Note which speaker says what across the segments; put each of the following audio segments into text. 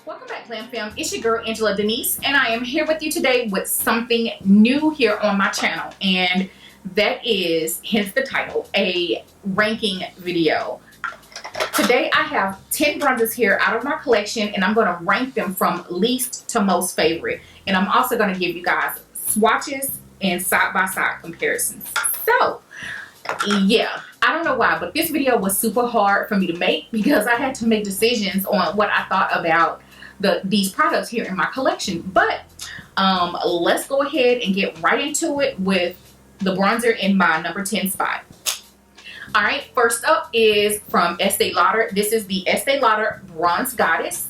Speaker 1: Welcome back, GlamFam. It's your girl Angela Denise, and I am here with you today with something new here on my channel, and that is, hence the title, a ranking video. Today I have 10 bronzers here out of my collection, and I'm going to rank them from least to most favorite. And I'm also going to give you guys swatches and side-by-side comparisons. So, yeah, I don't know why, but this video was super hard for me to make because I had to make decisions on what I thought about these products here in my collection. But let's go ahead and get right into it with the bronzer in my number 10 spot. Alright, first up is from Estee Lauder. This is the Estee Lauder Bronze Goddess.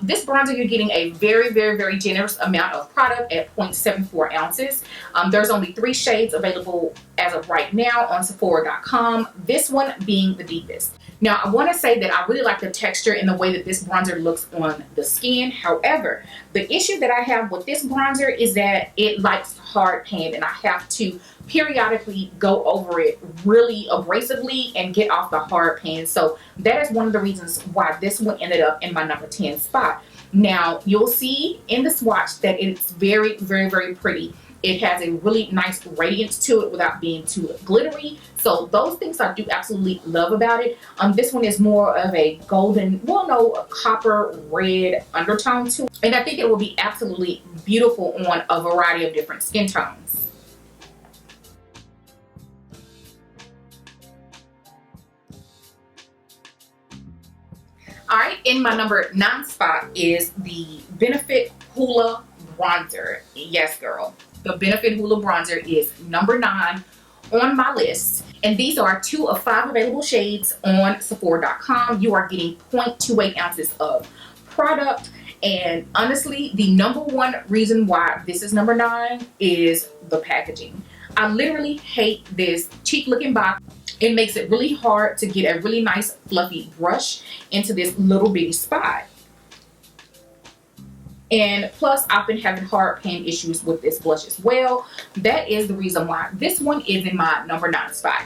Speaker 1: This bronzer, you're getting a very generous amount of product at 0.74 ounces. There's only 3 shades available as of right now on Sephora.com, this one being the deepest. Now, I want to say that I really like the texture and the way that this bronzer looks on the skin. However, the issue that I have with this bronzer is that it likes hard pan, and I have to periodically go over it really abrasively and get off the hard pan. So that is one of the reasons why this one ended up in my number 10 spot. Now, you'll see in the swatch that it's very pretty. It has a really nice radiance to it without being too glittery. So those things I do absolutely love about it. This one is more of a golden, well, no, a copper red undertone to it. And I think it will be absolutely beautiful on a variety of different skin tones. Alright, in my number 9 spot is the Benefit Hoola Bronzer. Yes, girl. The Benefit Hoola Bronzer is number 9 on my list. And these are 2 of 5 available shades on Sephora.com. You are getting 0.28 ounces of product. And honestly, the number 1 reason why this is number 9 is the packaging. I literally hate this cheap looking box. It makes it really hard to get a really nice fluffy brush into this little bitty spot. And plus, I've been having hard pan issues with this blush as well. That is the reason why this one is in my number 9 spot.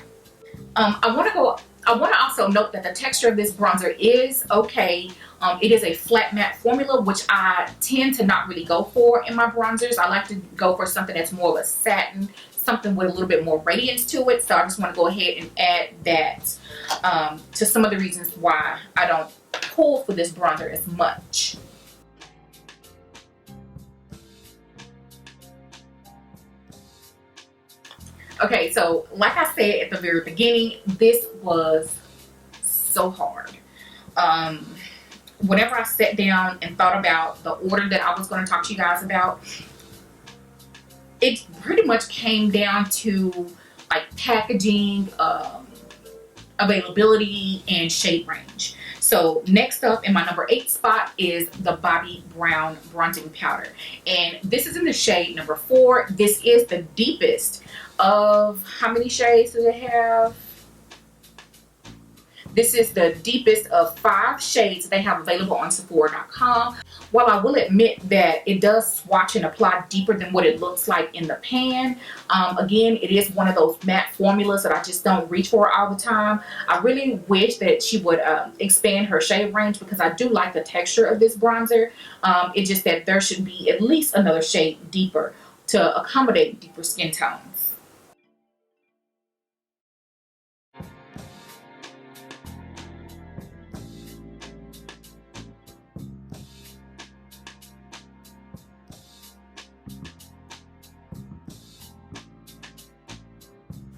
Speaker 1: I want to also note that the texture of this bronzer is okay. It is a flat matte formula, which I tend to not really go for in my bronzers. I like to go for something that's more of a satin, something with a little bit more radiance to it. So I just want to go ahead and add that to some of the reasons why I don't pull for this bronzer as much. Okay, so like I said at the very beginning, this was so hard. Whenever I sat down and thought about the order that I was going to talk to you guys about, it pretty much came down to like packaging, availability, and shade range. So next up in my number 8 spot is the Bobbi Brown Bronzing Powder. And this is in the shade number 4. This is the deepest of, how many shades do they have? This is the deepest of 5 shades they have available on Sephora.com. While I will admit that it does swatch and apply deeper than what it looks like in the pan, again, it is one of those matte formulas that I just don't reach for all the time. I really wish that she would expand her shade range because I do like the texture of this bronzer. It's just that there should be at least another shade deeper to accommodate deeper skin tones.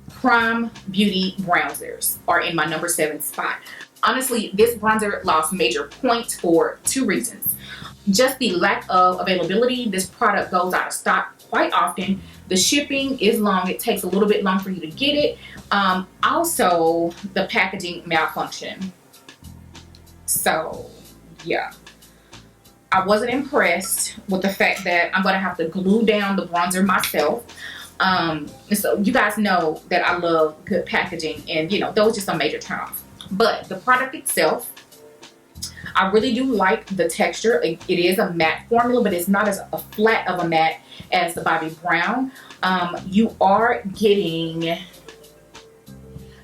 Speaker 1: Prime Beauty bronzers are in my number 7 spot. Honestly, this bronzer lost major points for 2 reasons. Just the lack of availability. This product goes out of stock quite often. The shipping is long. It takes a little bit long for you to get it. Also, the packaging malfunction. So, yeah. I wasn't impressed with the fact that I'm going to have to glue down the bronzer myself. So you guys know that I love good packaging, and you know, those are just a major turn off. But the product itself, I really do like the texture. It is a matte formula, but it's not as a flat of a matte as the Bobbi Brown. You are getting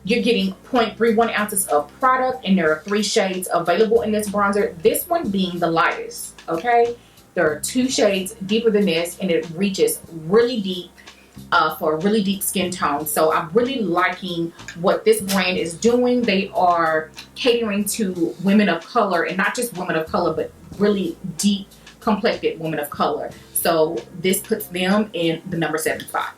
Speaker 1: You're getting 0.31 ounces of product, and there are 3 shades available in this bronzer. This one being the lightest, okay? There are 2 shades deeper than this, and it reaches really deep for a really deep skin tone. So I'm really liking what this brand is doing. They are catering to women of color, and not just women of color, but really deep complected women of color. So this puts them in the number 7 spot.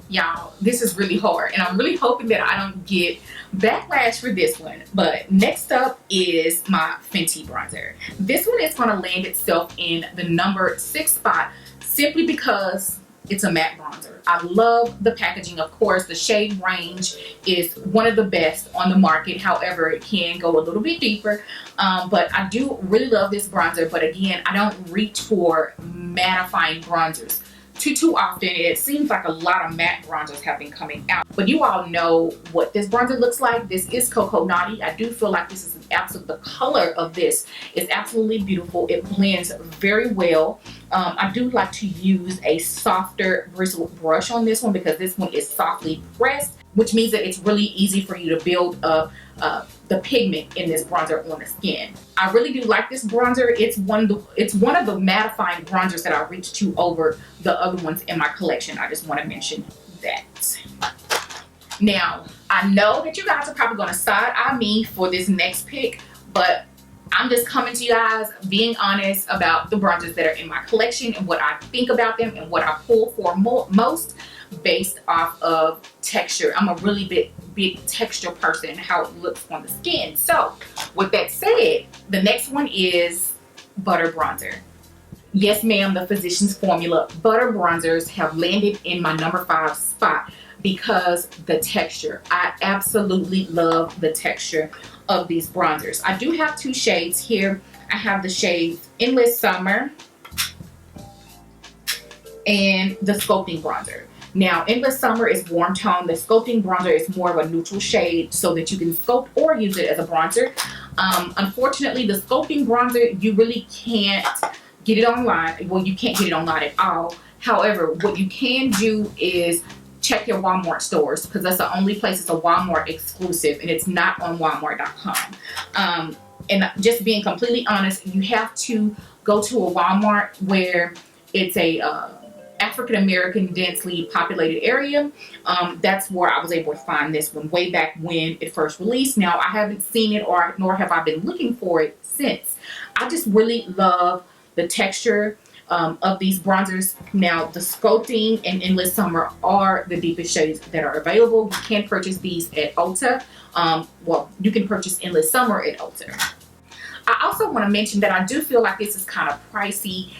Speaker 1: Y'all, this is really hard, and I'm really hoping that I don't get backlash for this one. But next up is my Fenty bronzer. This one is going to land itself in the number 6 spot simply because it's a matte bronzer. I love the packaging. Of course, the shade range is one of the best on the market. However, it can go a little bit deeper. But I do really love this bronzer. But again, I don't reach for mattifying bronzers too often. It seems like a lot of matte bronzers have been coming out, but you all know what this bronzer looks like. This is Cocoa Naughty. I do feel like this is an absolute, the color of this is absolutely beautiful. It blends very well. I do like to use a softer bristled brush on this one because this one is softly pressed, which means that it's really easy for you to build up the pigment in this bronzer on the skin. I really do like this bronzer. It's one of the mattifying bronzers that I reach to over the other ones in my collection. I just want to mention that. Now, I know that you guys are probably going to side-eye me for this next pick, but I'm just coming to you guys being honest about the bronzers that are in my collection and what I think about them and what I pull for most based off of texture. I'm a really big texture person, how it looks on the skin. So with that said, the next one is Butter Bronzer. Yes ma'am, the Physicians Formula Butter Bronzers have landed in my number 5 spot because the texture. I absolutely love the texture of these bronzers. I do have 2 shades here. I have the shades Endless Summer and the Sculpting Bronzer. Now, Endless Summer is warm tone. The Sculpting Bronzer is more of a neutral shade so that you can sculpt or use it as a bronzer. Unfortunately, the Sculpting Bronzer, you really can't get it online. Well, you can't get it online at all. However, what you can do is check your Walmart stores because that's the only place it's a Walmart exclusive, and it's not on Walmart.com. And just being completely honest, you have to go to a Walmart where it's a African American densely populated area. That's where I was able to find this one way back when it first released. Now I haven't seen it nor have I been looking for it since. I just really love the texture of these bronzers. Now the Sculpting and Endless Summer are the deepest shades that are available. You can purchase these at Ulta. Well, you can purchase Endless Summer at Ulta. I also want to mention that I do feel like this is kind of pricey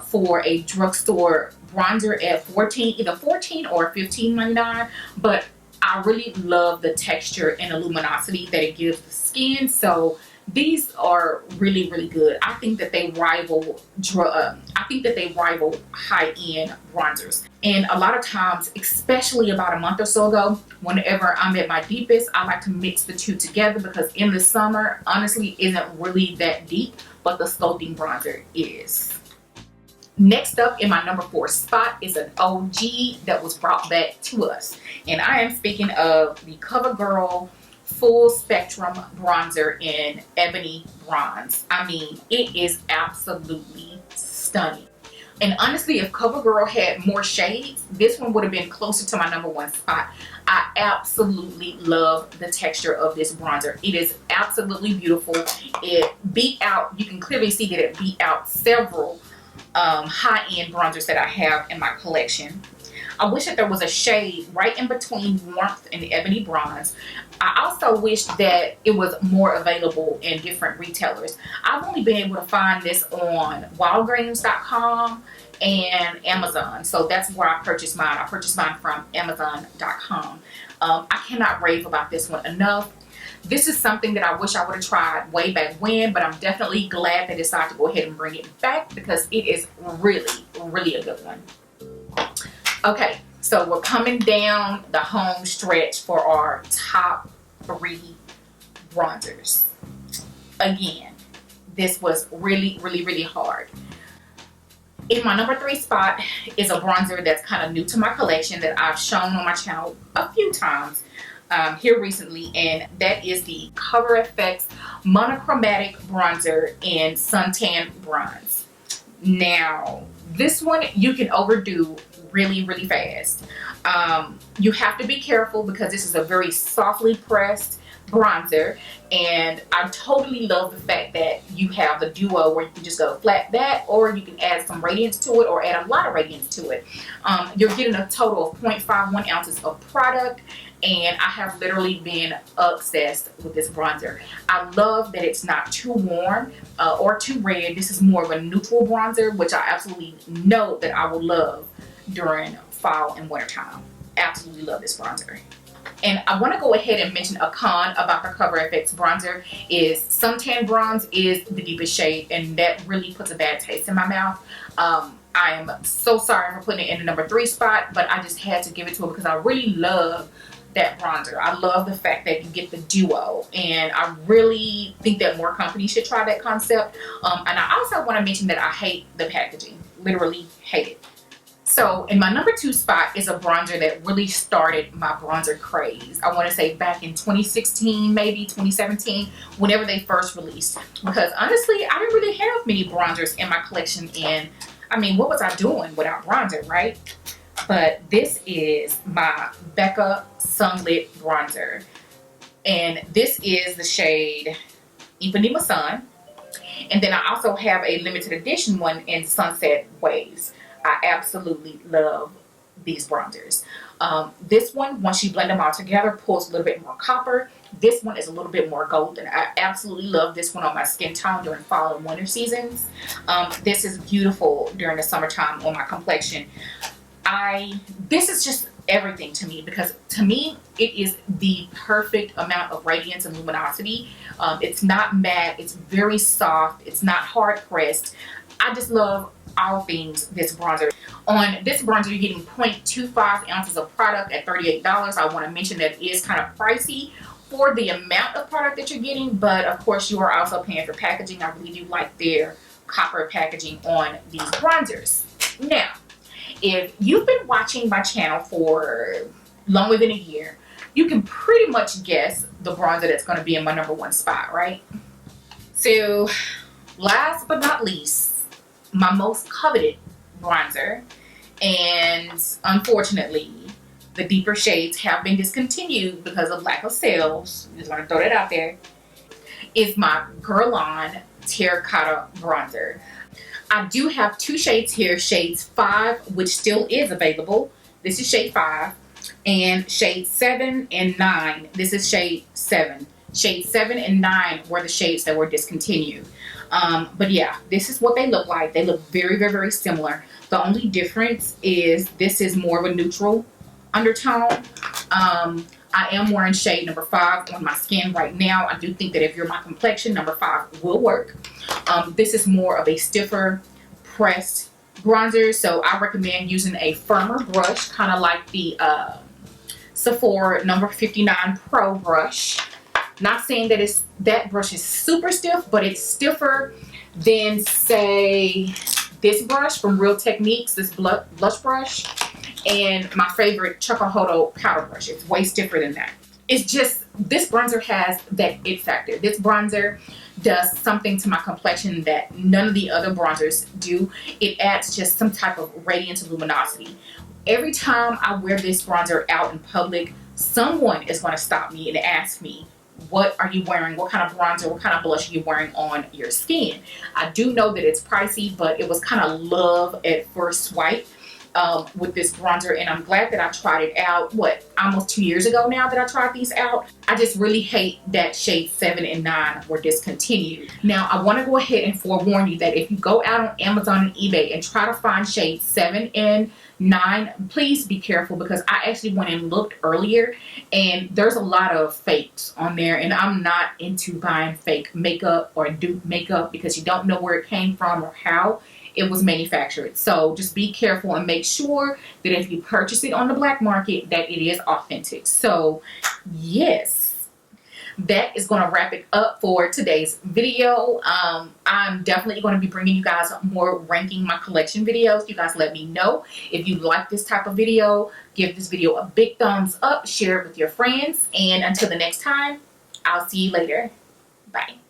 Speaker 1: for a drugstore bronzer at either $14 or $15.99, but I really love the texture and the luminosity that it gives the skin. So these are really, really good. I think that they rival high-end bronzers. And a lot of times, especially about a month or so ago, whenever I'm at my deepest, I like to mix the 2 together because in the summer, honestly, isn't really that deep, but the Sculpting Bronzer is. Next up in my number 4 spot is an OG that was brought back to us. And I am speaking of the Covergirl Full Spectrum Bronzer in Ebony Bronze. I mean, it is absolutely stunning. And honestly, if Covergirl had more shades, this one would have been closer to my number 1 spot. I absolutely love the texture of this bronzer. It is absolutely beautiful. It beat out, you can clearly see that it beat out several high-end bronzers that I have in my collection. I wish that there was a shade right in between Warmth and Ebony Bronze. I also wish that it was more available in different retailers. I've only been able to find this on Walgreens.com and Amazon. So that's where I purchased mine. I purchased mine from Amazon.com. I cannot rave about this one enough. This is something that I wish I would have tried way back when, but I'm definitely glad they decided to go ahead and bring it back because it is really, really a good one. Okay, so we're coming down the home stretch for our top 3 bronzers. Again, this was really, really, really hard. In my number 3 spot is a bronzer that's kind of new to my collection that I've shown on my channel a few times. here recently, and that is the Cover FX Monochromatic Bronzer in Suntan Bronze. Now, this one you can overdo really, really fast. You have to be careful because this is a very softly pressed bronzer, and I totally love the fact that you have the duo where you can just go flat that, or you can add some radiance to it or add a lot of radiance to it. You're getting a total of 0.51 ounces of product, and I have literally been obsessed with this bronzer. I love that it's not too warm or too red. This is more of a neutral bronzer, which I absolutely know that I will love during fall and winter time. Absolutely love this bronzer. And I want to go ahead and mention a con about the Cover FX bronzer is Suntan Bronze is the deepest shade, and that really puts a bad taste in my mouth. I am so sorry for putting it in the number 3 spot, but I just had to give it to it because I really love that bronzer. I love the fact that you get the duo, and I really think that more companies should try that concept. And I also want to mention that I hate the packaging. Literally hate it. So in my number 2 spot is a bronzer that really started my bronzer craze. I want to say back in 2016, maybe 2017, whenever they first released. Because honestly, I didn't really have many bronzers in my collection, and I mean, what was I doing without bronzer, right? But this is my Becca Sunlit Bronzer. And this is the shade Ipanema Sun. And then I also have a limited edition one in Sunset Waves. I absolutely love these bronzers. This one, once you blend them all together, pulls a little bit more copper. This one is a little bit more golden. I absolutely love this one on my skin tone during fall and winter seasons. This is beautiful during the summertime on my complexion. This is just everything to me, because to me it is the perfect amount of radiance and luminosity. It's not matte, it's very soft, it's not hard pressed. I just love all things this bronzer. On this bronzer, you're getting 0.25 ounces of product at $38. I want to mention that it is kind of pricey for the amount of product that you're getting, but of course you are also paying for packaging. I really do like their copper packaging on these bronzers. Now, if you've been watching my channel for longer than a year, you can pretty much guess the bronzer that's going to be in my number 1 spot, right? So, last but not least, my most coveted bronzer, and unfortunately the deeper shades have been discontinued because of lack of sales, just want to throw that out there, is my Girl On Terracotta Bronzer. I do have 2 shades here, shades 5, which still is available. This is shade 5, and shade 7 and 9. This is shade 7. Shade 7 and 9 were the shades that were discontinued. But yeah, this is what they look like. They look very, very, very similar. The only difference is this is more of a neutral undertone. I am wearing shade number 5 on my skin right now. I do think that if you're my complexion, number 5 will work. This is more of a stiffer pressed bronzer, so I recommend using a firmer brush, kind of like the Sephora number 59 Pro brush. Not saying that that brush is super stiff, but it's stiffer than, say, this brush from Real Techniques, this blush brush, and my favorite Xoxoxoxoxo powder brush. It's way stiffer than that. It's just, this bronzer has that it factor. This bronzer does something to my complexion that none of the other bronzers do. It adds just some type of radiance and luminosity. Every time I wear this bronzer out in public, someone is going to stop me and ask me, what are you wearing? What kind of bronzer, what kind of blush are you wearing on your skin? I do know that it's pricey, but it was kind of love at first swipe with this bronzer, and I'm glad that I tried it out, almost 2 years ago now that I tried these out. I just really hate that shade 7 and 9 were discontinued. Now, I want to go ahead and forewarn you that if you go out on Amazon and eBay and try to find shade 7 and 9, please be careful, because I actually went and looked earlier and there's a lot of fakes on there, and I'm not into buying fake makeup or dupe makeup because you don't know where it came from or how it was manufactured. So just be careful and make sure that if you purchase it on the black market that it is authentic. So yes, that is going to wrap it up for today's video. I'm definitely going to be bringing you guys more ranking my collection videos. You guys let me know if you like this type of video. Give this video a big thumbs up, share it with your friends, and until the next time, I'll see you later. Bye.